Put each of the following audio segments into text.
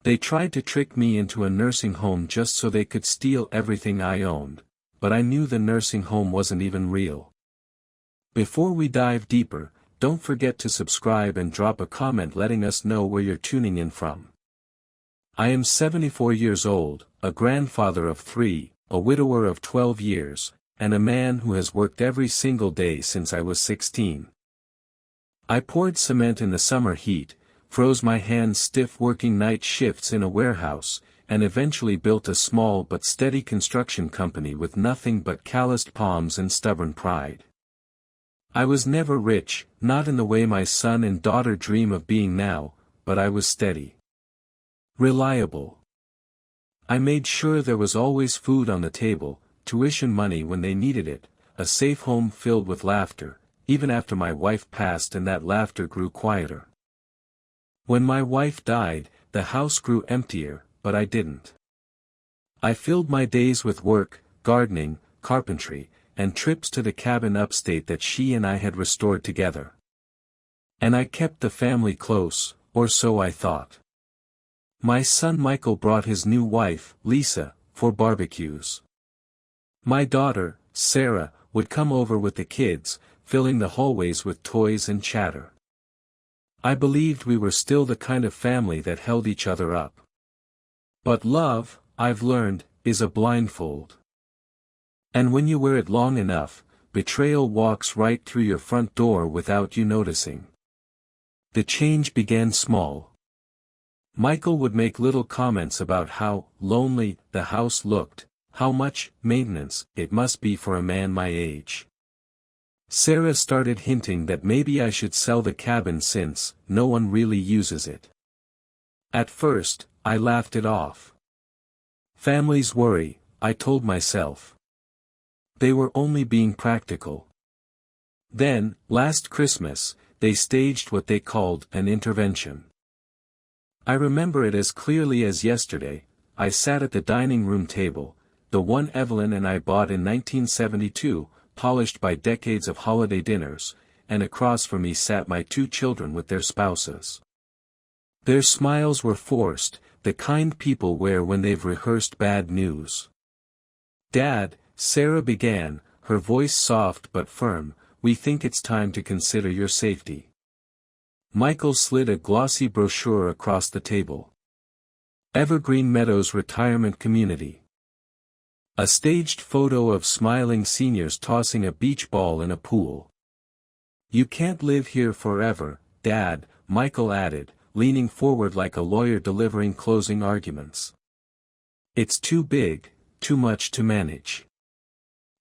They tried to trick me into a nursing home just so they could steal everything I owned, but I knew the nursing home wasn't even real. Before we dive deeper, don't forget to subscribe and drop a comment letting us know where you're tuning in from. I am 74 years old, a grandfather of 3, a widower of 12 years, and a man who has worked every single day since I was 16. I poured cement in the summer heat, froze my hands stiff working night shifts in a warehouse, and eventually built a small but steady construction company with nothing but calloused palms and stubborn pride. I was never rich, not in the way my son and daughter dream of being now, but I was steady. Reliable. I made sure there was always food on the table, tuition money when they needed it, a safe home filled with laughter, even after my wife passed and that laughter grew quieter. When my wife died, the house grew emptier, but I didn't. I filled my days with work, gardening, carpentry, and trips to the cabin upstate that she and I had restored together. And I kept the family close, or so I thought. My son Michael brought his new wife, Lisa, for barbecues. My daughter, Sarah, would come over with the kids, filling the hallways with toys and chatter. I believed we were still the kind of family that held each other up. But love, I've learned, is a blindfold. And when you wear it long enough, betrayal walks right through your front door without you noticing. The change began small. Michael would make little comments about how lonely the house looked, how much maintenance it must be for a man my age. Sarah started hinting that maybe I should sell the cabin since no one really uses it. At first, I laughed it off. Families worry, I told myself. They were only being practical. Then, last Christmas, they staged what they called an intervention. I remember it as clearly as yesterday. I sat at the dining room table, the one Evelyn and I bought in 1972, polished by decades of holiday dinners, and across from me sat my 2 children with their spouses. Their smiles were forced, the kind people wear when they've rehearsed bad news. "Dad," Sarah began, her voice soft but firm, "we think it's time to consider your safety." Michael slid a glossy brochure across the table. Evergreen Meadows Retirement Community. A staged photo of smiling seniors tossing a beach ball in a pool. "You can't live here forever, Dad," Michael added, leaning forward like a lawyer delivering closing arguments. "It's too big, too much to manage.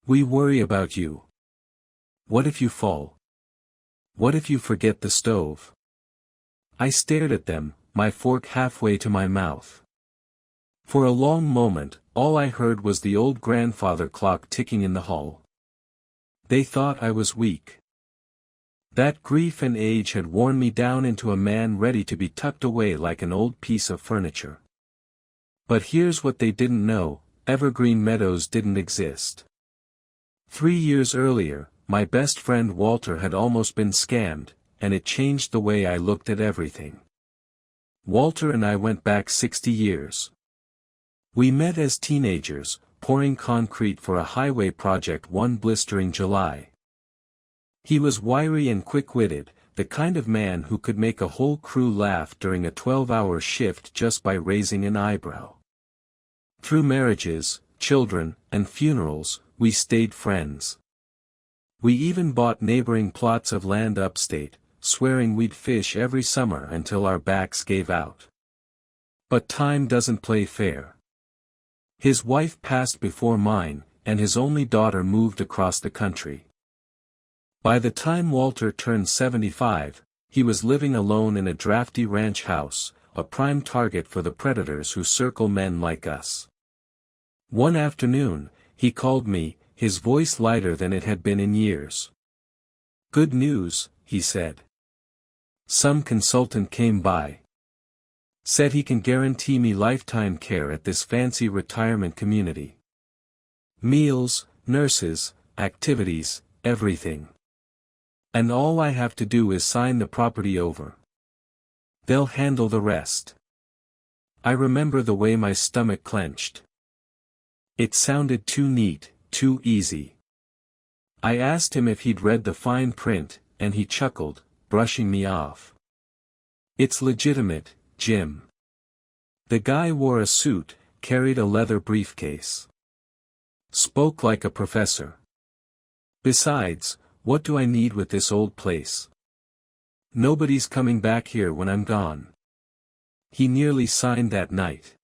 We worry about you. What if you fall? What if you forget the stove?" I stared at them, my fork halfway to my mouth. For a long moment, all I heard was the old grandfather clock ticking in the hall. They thought I was weak. That grief and age had worn me down into a man ready to be tucked away like an old piece of furniture. But here's what they didn't know: Evergreen Meadows didn't exist. 3 years earlier, my best friend Walter had almost been scammed, and it changed the way I looked at everything. Walter and I went back 60 years. We met as teenagers, pouring concrete for a highway project one blistering July. He was wiry and quick-witted, the kind of man who could make a whole crew laugh during a 12-hour shift just by raising an eyebrow. Through marriages, children, and funerals, we stayed friends. We even bought neighboring plots of land upstate, swearing we'd fish every summer until our backs gave out. But time doesn't play fair. His wife passed before mine, and his only daughter moved across the country. By the time Walter turned 75, he was living alone in a drafty ranch house, a prime target for the predators who circle men like us. One afternoon, he called me, his voice lighter than it had been in years. "Good news," he said. "Some consultant came by. Said he can guarantee me lifetime care at this fancy retirement community. Meals, nurses, activities, everything. And all I have to do is sign the property over. They'll handle the rest." I remember the way my stomach clenched. It sounded too neat, too easy. I asked him if he'd read the fine print, and he chuckled, brushing me off. It's legitimate, Jim. The guy wore a suit, carried a leather briefcase. Spoke like a professor. Besides, what do I need with this old place? Nobody's coming back here when I'm gone. He nearly signed that night.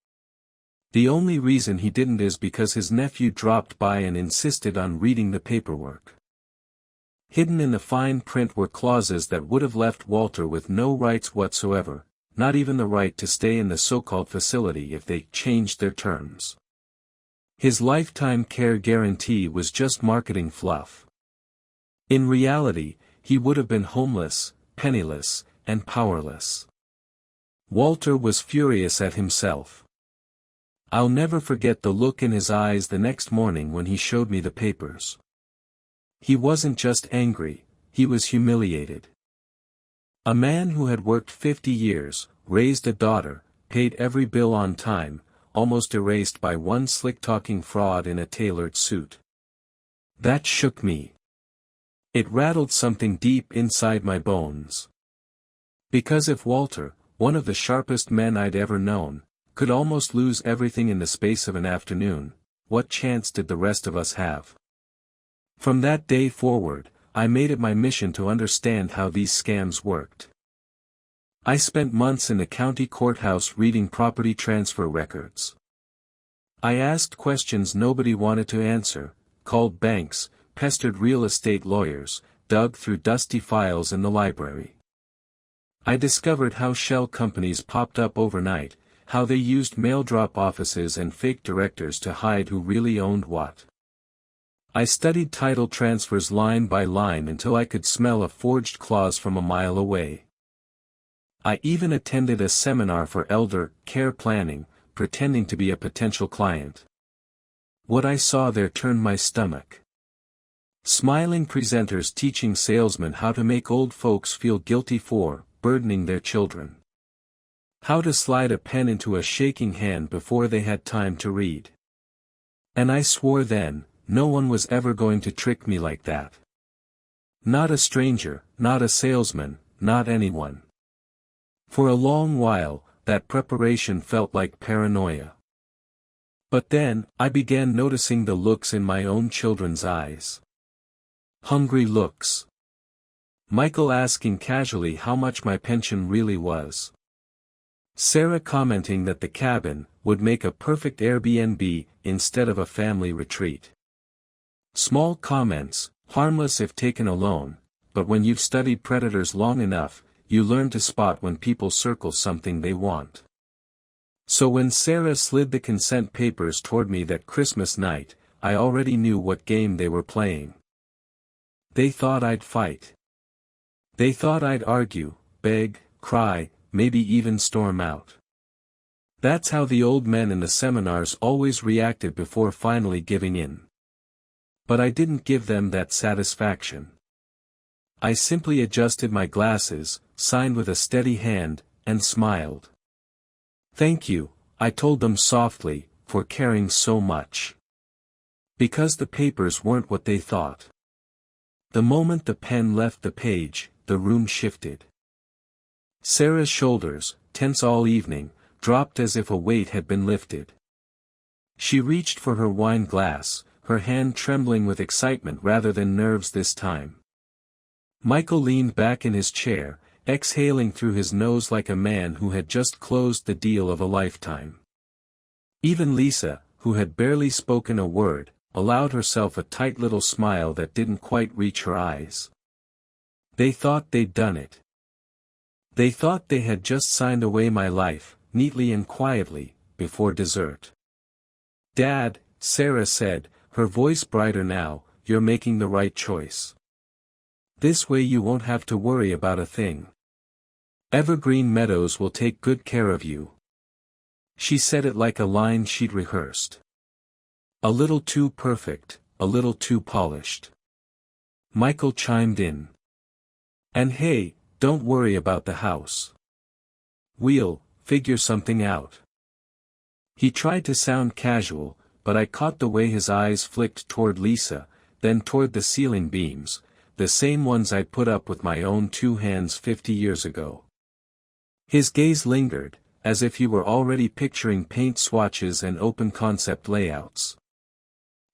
The only reason he didn't is because his nephew dropped by and insisted on reading the paperwork. Hidden in the fine print were clauses that would have left Walter with no rights whatsoever, not even the right to stay in the so-called facility if they changed their terms. His lifetime care guarantee was just marketing fluff. In reality, he would have been homeless, penniless, and powerless. Walter was furious at himself. I'll never forget the look in his eyes the next morning when he showed me the papers. He wasn't just angry, he was humiliated. A man who had worked 50 years, raised a daughter, paid every bill on time, almost erased by one slick-talking fraud in a tailored suit. That shook me. It rattled something deep inside my bones. Because if Walter, one of the sharpest men I'd ever known, could almost lose everything in the space of an afternoon, what chance did the rest of us have? From that day forward, I made it my mission to understand how these scams worked. I spent months in the county courthouse reading property transfer records. I asked questions nobody wanted to answer, called banks, pestered real estate lawyers, dug through dusty files in the library. I discovered how shell companies popped up overnight, how they used mail drop offices and fake directors to hide who really owned what. I studied title transfers line by line until I could smell a forged clause from a mile away. I even attended a seminar for elder care planning, pretending to be a potential client. What I saw there turned my stomach. Smiling presenters teaching salesmen how to make old folks feel guilty for burdening their children. How to slide a pen into a shaking hand before they had time to read. And I swore then, no one was ever going to trick me like that. Not a stranger, not a salesman, not anyone. For a long while, that preparation felt like paranoia. But then, I began noticing the looks in my own children's eyes. Hungry looks. Michael asking casually how much my pension really was. Sarah commenting that the cabin would make a perfect Airbnb instead of a family retreat. Small comments, harmless if taken alone, but when you've studied predators long enough, you learn to spot when people circle something they want. So when Sarah slid the consent papers toward me that Christmas night, I already knew what game they were playing. They thought I'd fight. They thought I'd argue, beg, cry, maybe even storm out. That's how the old men in the seminars always reacted before finally giving in. But I didn't give them that satisfaction. I simply adjusted my glasses, signed with a steady hand, and smiled. Thank you, I told them softly, for caring so much. Because the papers weren't what they thought. The moment the pen left the page, the room shifted. Sarah's shoulders, tense all evening, dropped as if a weight had been lifted. She reached for her wine glass, her hand trembling with excitement rather than nerves this time. Michael leaned back in his chair, exhaling through his nose like a man who had just closed the deal of a lifetime. Even Lisa, who had barely spoken a word, allowed herself a tight little smile that didn't quite reach her eyes. They thought they'd done it. They thought they had just signed away my life, neatly and quietly, before dessert. Dad, Sarah said, her voice brighter now, you're making the right choice. This way you won't have to worry about a thing. Evergreen Meadows will take good care of you. She said it like a line she'd rehearsed. A little too perfect, a little too polished. Michael chimed in. And hey, don't worry about the house. We'll figure something out. He tried to sound casual, but I caught the way his eyes flicked toward Lisa, then toward the ceiling beams, the same ones I'd put up with my own 2 hands 50 years ago. His gaze lingered, as if he were already picturing paint swatches and open concept layouts.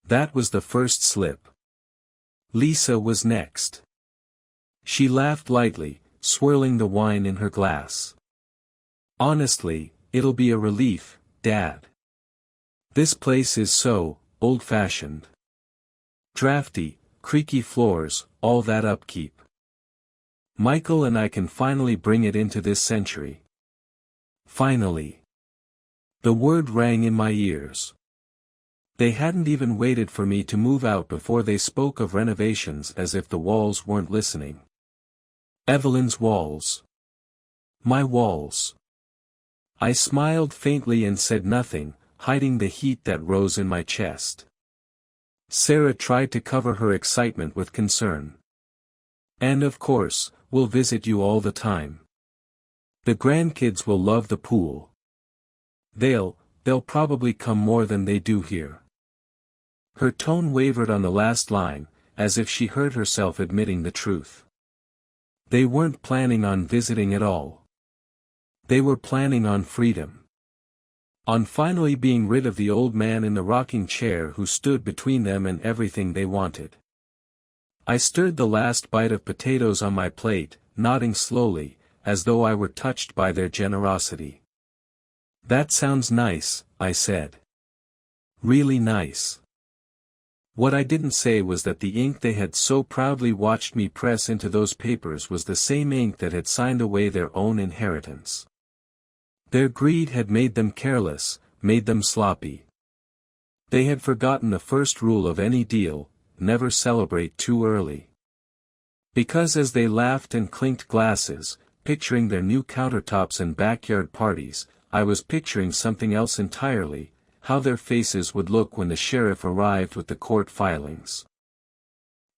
That was the first slip. Lisa was next. She laughed lightly, swirling the wine in her glass. Honestly, it'll be a relief, Dad. This place is so old-fashioned. Drafty, creaky floors, all that upkeep. Michael and I can finally bring it into this century. Finally. The word rang in my ears. They hadn't even waited for me to move out before they spoke of renovations as if the walls weren't listening. Evelyn's walls. My walls. I smiled faintly and said nothing, hiding the heat that rose in my chest. Sarah tried to cover her excitement with concern. And of course, we'll visit you all the time. The grandkids will love the pool. They'll probably come more than they do here. Her tone wavered on the last line, as if she heard herself admitting the truth. They weren't planning on visiting at all. They were planning on freedom. On finally being rid of the old man in the rocking chair who stood between them and everything they wanted. I stirred the last bite of potatoes on my plate, nodding slowly, as though I were touched by their generosity. That sounds nice, I said. Really nice. What I didn't say was that the ink they had so proudly watched me press into those papers was the same ink that had signed away their own inheritance. Their greed had made them careless, made them sloppy. They had forgotten the first rule of any deal: never celebrate too early. Because as they laughed and clinked glasses, picturing their new countertops and backyard parties, I was picturing something else entirely: how their faces would look when the sheriff arrived with the court filings.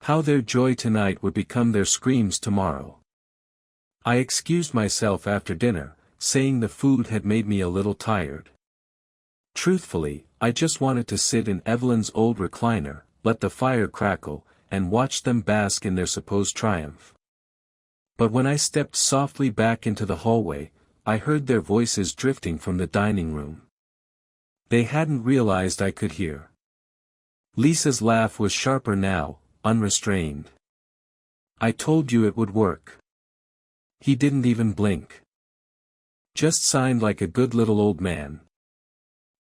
How their joy tonight would become their screams tomorrow. I excused myself after dinner, saying the food had made me a little tired. Truthfully, I just wanted to sit in Evelyn's old recliner, let the fire crackle, and watch them bask in their supposed triumph. But when I stepped softly back into the hallway, I heard their voices drifting from the dining room. They hadn't realized I could hear. Lisa's laugh was sharper now, unrestrained. I told you it would work. He didn't even blink. Just signed like a good little old man.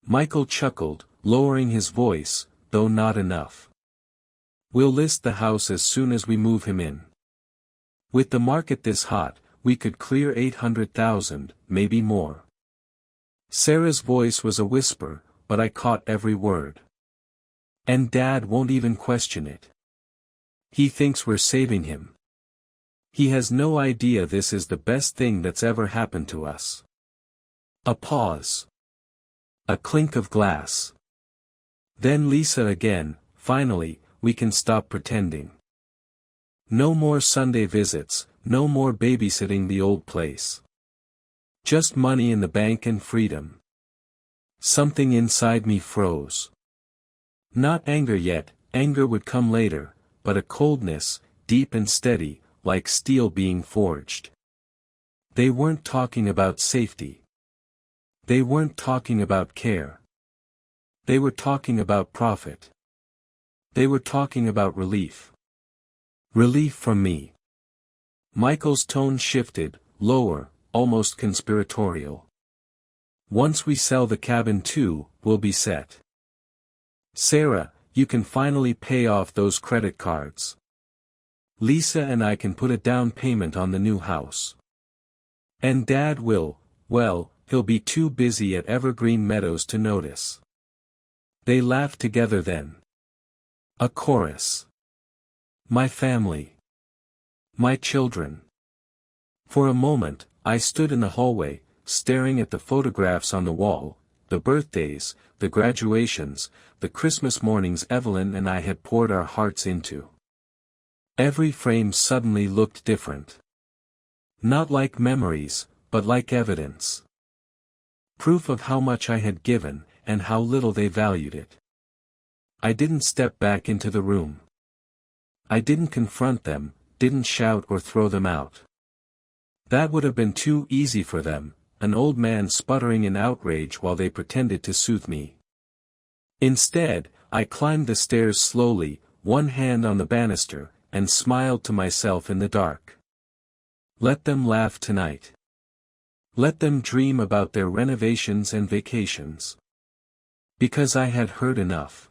Michael chuckled, lowering his voice, though not enough. We'll list the house as soon as we move him in. With the market this hot, we could clear 800,000, maybe more. Sarah's voice was a whisper, but I caught every word. And Dad won't even question it. He thinks we're saving him. He has no idea this is the best thing that's ever happened to us. A pause. A clink of glass. Then Lisa again. Finally, we can stop pretending. No more Sunday visits, no more babysitting the old place. Just money in the bank and freedom. Something inside me froze. Not anger yet, anger would come later, but a coldness, deep and steady, like steel being forged. They weren't talking about safety. They weren't talking about care. They were talking about profit. They were talking about relief. Relief from me. Michael's tone shifted, lower, almost conspiratorial. Once we sell the cabin too, we'll be set. Sarah, you can finally pay off those credit cards. Lisa and I can put a down payment on the new house. And Dad will, well, he'll be too busy at Evergreen Meadows to notice. They laughed together then. A chorus. My family. My children. For a moment, I stood in the hallway, staring at the photographs on the wall, the birthdays, the graduations, the Christmas mornings Evelyn and I had poured our hearts into. Every frame suddenly looked different. Not like memories, but like evidence. Proof of how much I had given, and how little they valued it. I didn't step back into the room. I didn't confront them, didn't shout or throw them out. That would have been too easy for them, an old man sputtering in outrage while they pretended to soothe me. Instead, I climbed the stairs slowly, one hand on the banister, and smiled to myself in the dark. Let them laugh tonight. Let them dream about their renovations and vacations. Because I had heard enough.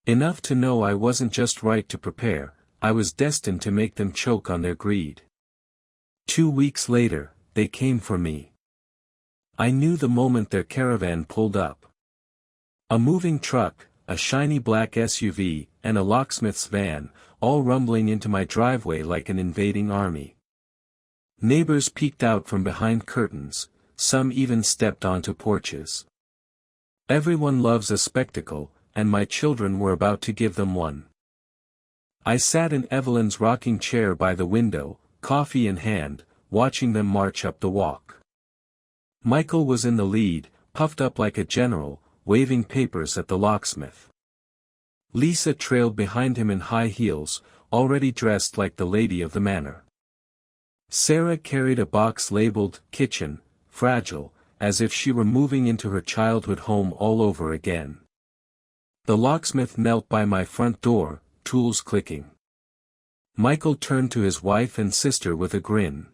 Enough to know I wasn't just right to prepare, I was destined to make them choke on their greed. 2 weeks later, they came for me. I knew the moment their caravan pulled up. A moving truck, a shiny black SUV, and a locksmith's van, all rumbling into my driveway like an invading army. Neighbors peeked out from behind curtains, some even stepped onto porches. Everyone loves a spectacle, and my children were about to give them one. I sat in Evelyn's rocking chair by the window, coffee in hand, watching them march up the walk. Michael was in the lead, puffed up like a general, waving papers at the locksmith. Lisa trailed behind him in high heels, already dressed like the lady of the manor. Sarah carried a box labeled "Kitchen," fragile, as if she were moving into her childhood home all over again. The locksmith knelt by my front door, tools clicking. Michael turned to his wife and sister with a grin.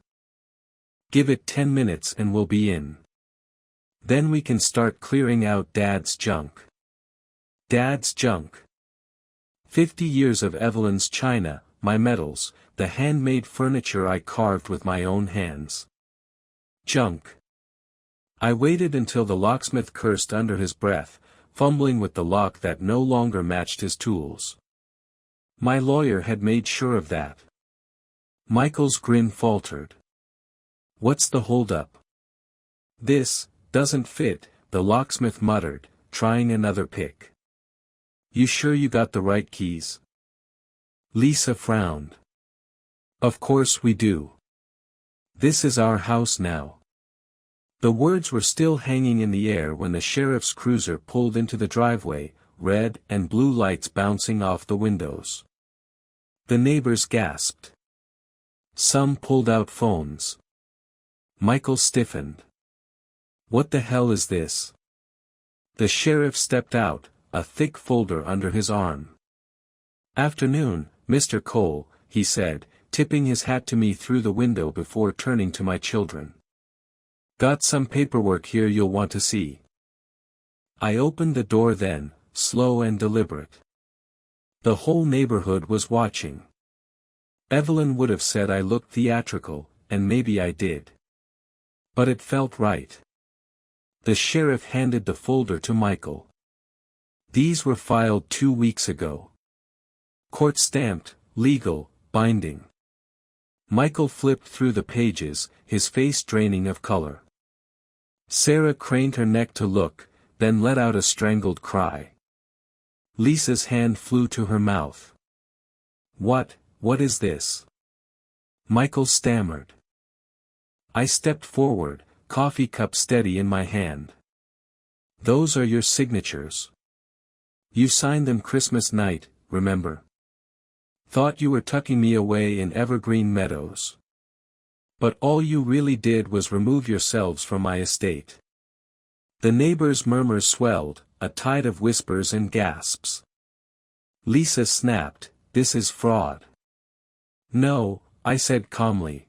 "Give it 10 minutes and we'll be in. Then we can start clearing out Dad's junk." Dad's junk. 50 years of Evelyn's china, my medals, the handmade furniture I carved with my own hands. Junk. I waited until the locksmith cursed under his breath, fumbling with the lock that no longer matched his tools. My lawyer had made sure of that. Michael's grin faltered. "What's the holdup?" "This doesn't fit," the locksmith muttered, trying another pick. "You sure you got the right keys?" Lisa frowned. "Of course we do. This is our house now." The words were still hanging in the air when the sheriff's cruiser pulled into the driveway, red and blue lights bouncing off the windows. The neighbors gasped. Some pulled out phones. Michael stiffened. "What the hell is this?" The sheriff stepped out, a thick folder under his arm. "Afternoon, Mr. Cole," he said, tipping his hat to me through the window before turning to my children. "Got some paperwork here you'll want to see." I opened the door then, slow and deliberate. The whole neighborhood was watching. Evelyn would have said I looked theatrical, and maybe I did. But it felt right. The sheriff handed the folder to Michael. These were filed 2 weeks ago. Court-stamped, legal, binding. Michael flipped through the pages, his face draining of color. Sarah craned her neck to look, then let out a strangled cry. Lisa's hand flew to her mouth. What is this?" Michael stammered. I stepped forward, coffee cup steady in my hand. "Those are your signatures. You signed them Christmas night, remember? Thought you were tucking me away in evergreen meadows. But all you really did was remove yourselves from my estate." The neighbors' murmurs swelled, a tide of whispers and gasps. Lisa snapped, "This is fraud." "No," I said calmly.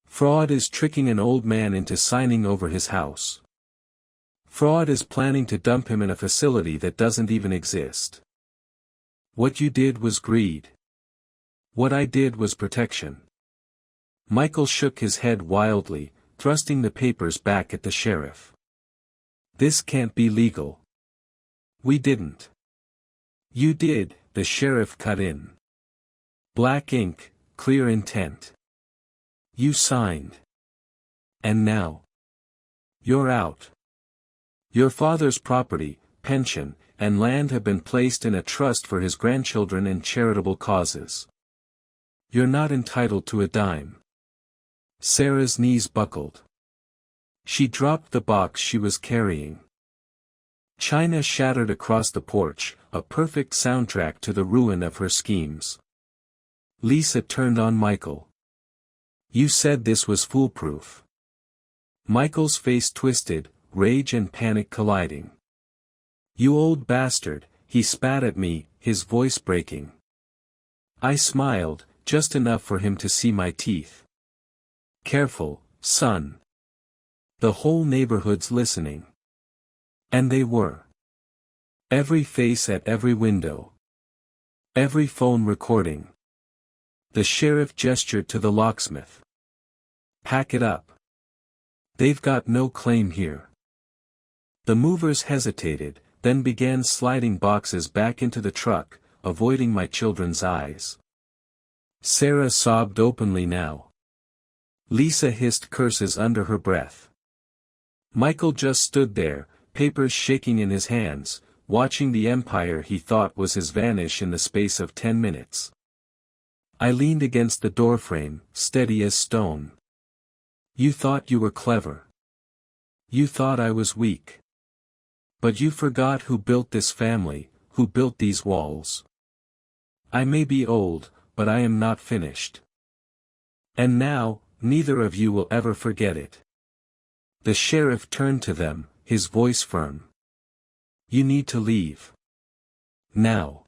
"Fraud is tricking an old man into signing over his house. Fraud is planning to dump him in a facility that doesn't even exist. What you did was greed. What I did was protection." Michael shook his head wildly, thrusting the papers back at the sheriff. "This can't be legal." "We didn't." "You did," the sheriff cut in. "Black ink, clear intent. You signed. And now? You're out. Your father's property, pension, and land have been placed in a trust for his grandchildren and charitable causes. You're not entitled to a dime." Sarah's knees buckled. She dropped the box she was carrying. China shattered across the porch, a perfect soundtrack to the ruin of her schemes. Lisa turned on Michael. "You said this was foolproof." Michael's face twisted, rage and panic colliding. "You old bastard," he spat at me, his voice breaking. I smiled, just enough for him to see my teeth. "Careful, son. The whole neighborhood's listening." And they were. Every face at every window. Every phone recording. The sheriff gestured to the locksmith. "Pack it up. They've got no claim here." The movers hesitated, then began sliding boxes back into the truck, avoiding my children's eyes. Sarah sobbed openly now. Lisa hissed curses under her breath. Michael just stood there, papers shaking in his hands, watching the empire he thought was his vanish in the space of 10 minutes. I leaned against the doorframe, steady as stone. "You thought you were clever. You thought I was weak. But you forgot who built this family, who built these walls. I may be old, but I am not finished. And now, neither of you will ever forget it." The sheriff turned to them, his voice firm. "You need to leave. Now."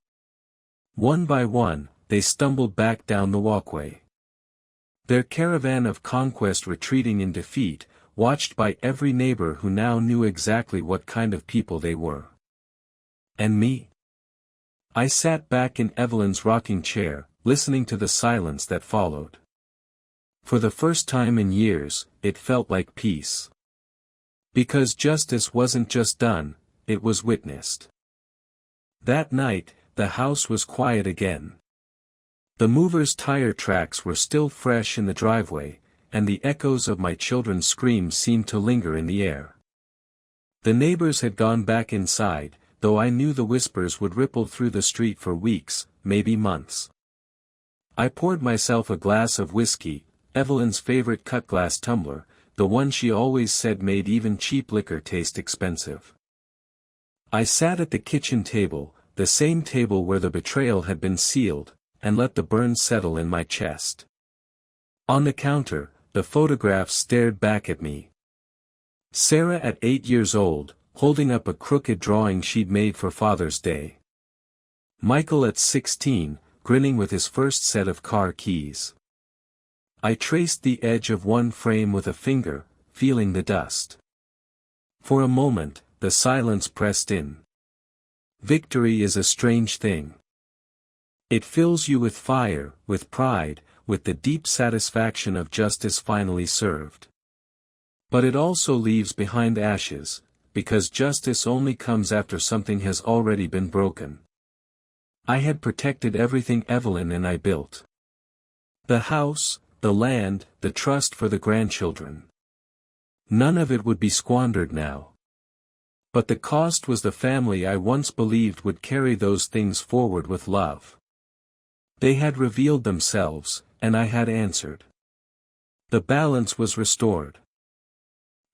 One by one, they stumbled back down the walkway. Their caravan of conquest retreating in defeat, watched by every neighbor who now knew exactly what kind of people they were. And me? I sat back in Evelyn's rocking chair, listening to the silence that followed. For the first time in years, it felt like peace. Because justice wasn't just done, it was witnessed. That night, the house was quiet again. The movers' tire tracks were still fresh in the driveway, and the echoes of my children's screams seemed to linger in the air. The neighbors had gone back inside, though I knew the whispers would ripple through the street for weeks, maybe months. I poured myself a glass of whiskey, Evelyn's favorite cut-glass tumbler, the one she always said made even cheap liquor taste expensive. I sat at the kitchen table, the same table where the betrayal had been sealed, and let the burn settle in my chest. On the counter, the photographs stared back at me. Sarah at 8 years old, holding up a crooked drawing she'd made for Father's Day. Michael at 16, grinning with his first set of car keys. I traced the edge of one frame with a finger, feeling the dust. For a moment, the silence pressed in. Victory is a strange thing. It fills you with fire, with pride, with the deep satisfaction of justice finally served. But it also leaves behind ashes, because justice only comes after something has already been broken. I had protected everything Evelyn and I built. The house, the land, the trust for the grandchildren. None of it would be squandered now. But the cost was the family I once believed would carry those things forward with love. They had revealed themselves, and I had answered. The balance was restored.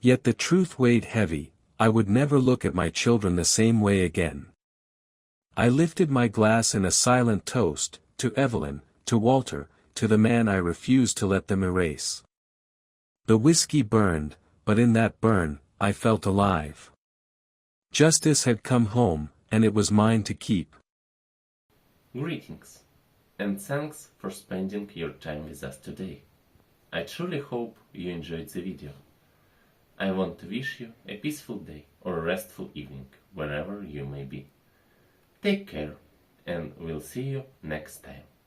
Yet the truth weighed heavy, I would never look at my children the same way again. I lifted my glass in a silent toast, to Evelyn, to Walter, to the man I refused to let them erase. The whiskey burned, but in that burn, I felt alive. Justice had come home, and it was mine to keep. Greetings, and thanks for spending your time with us today. I truly hope you enjoyed the video. I want to wish you a peaceful day or a restful evening, wherever you may be. Take care, and we'll see you next time.